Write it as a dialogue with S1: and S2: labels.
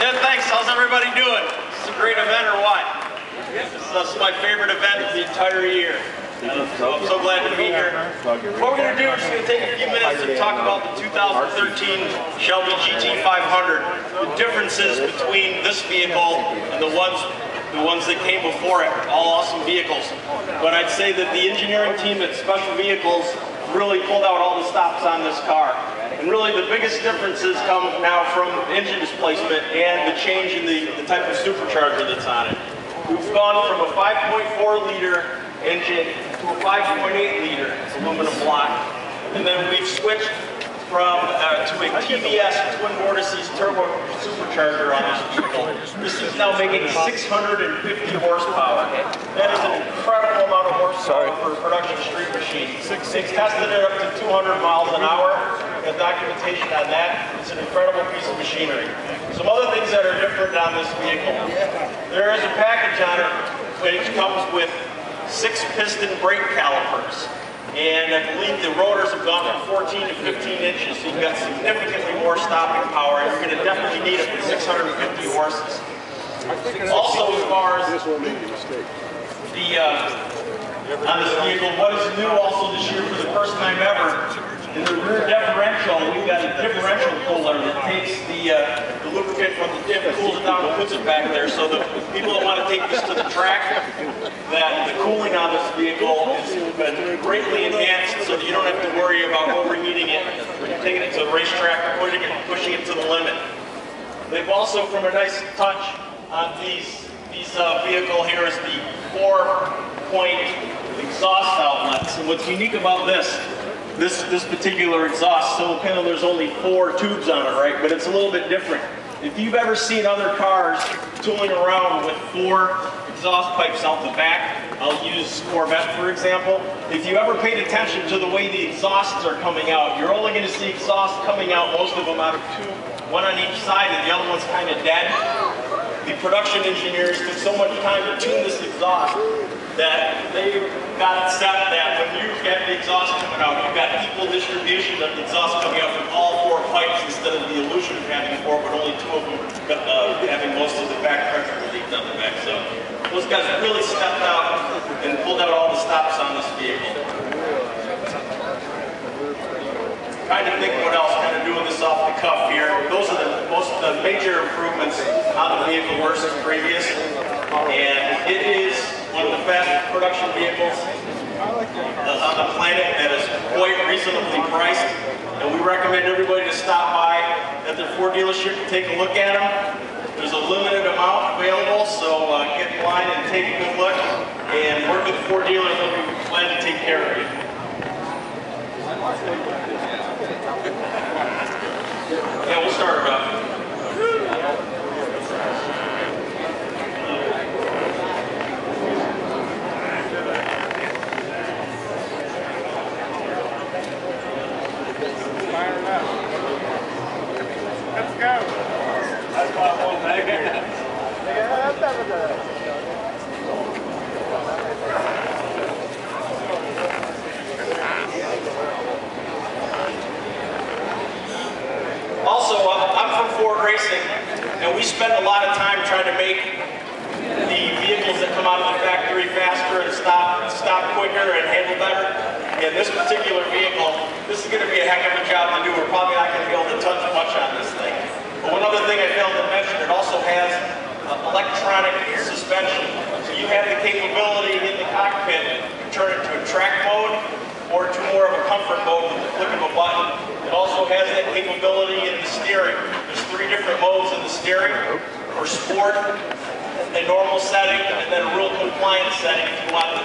S1: Yeah, thanks. How's everybody doing? Is this a great event or what? This is my favorite event of the entire year. So I'm so glad to be here. What we're going to do is just going to take a few minutes to talk about the 2013 Shelby GT500. The differences between this vehicle and the ones that came before it. All awesome vehicles. But I'd say that the engineering team at Special Vehicles really pulled out all the stops on this car. And really the biggest differences come now from engine displacement and the change in the type of supercharger that's on it. We've gone from a 5.4 liter engine to a 5.8 liter aluminum block. And then we've switched from to a TVS twin vortices turbo supercharger on this vehicle. This is now making 650 horsepower. That is an incredible amount of horsepower for a production street machine. They've tested it up to 200 miles an hour. The documentation on that. It's an incredible piece of machinery. Some other things that are different on this vehicle. There is a package on it which comes with 6 piston brake calipers. And I believe the rotors have gone from 14 to 15 inches, so you've got significantly more stopping power, and you're going to definitely need it for 650 horses. Also, as far as on this vehicle, what is new also this year for the first time ever, in the rear differential, we've got a differential cooler that takes the lubricant from the diff, cools it down and puts it back there, so the people that want to take this to the track, that the cooling on this vehicle has been greatly enhanced so that you don't have to worry about overheating it when you're taking it to the racetrack or pushing it to the limit. They've also, from a nice touch on these vehicle here, is the 4-point exhaust outlets. And what's unique about this particular exhaust, so kind of there's only 4 tubes on it, right? But it's a little bit different. If you've ever seen other cars tooling around with 4 exhaust pipes out the back, I'll use Corvette for example. If you ever paid attention to the way the exhausts are coming out, you're only going to see exhaust coming out, most of them out of 2, one on each side, and the other one's kind of dead. The production engineers took so much time to tune this exhaust that they got it set that when you get the exhaust coming out, you've got equal distribution of the exhaust coming out from all 4 pipes instead of the illusion of having 4, but only 2 of them having most of the back pressure relieved on the back. So those guys really stepped out and pulled out all the stops on this vehicle. Trying to think what else, kind of doing this off the cuff here. Those are the major improvements on the vehicle versus previous. And it is one of the fastest production vehicles on the planet that is quite reasonably priced. And we recommend everybody to stop by at their Ford dealership and take a look at them. There's a limited amount available, so get in line and take a good look. And work with the Ford dealer, they'll be glad to take care of you. Yeah, we'll start it up.
S2: Let's go.
S1: That's about one thing. Also, I'm from Ford Racing, and we spend a lot of time trying to make the vehicles that come out of the factory faster and stop quicker and handle better. And this particular vehicle, this is going to be a heck of a job to do. We're probably not going to be able to touch much on this thing. But one other thing I failed to mention, it also has electronic suspension. So you have the capability in the cockpit to turn it to a track mode or to more of a comfort mode with the click of a button. It also has that capability in the steering. There's 3 different modes in the steering, for sport, a normal setting, and then a real compliant setting if you want to.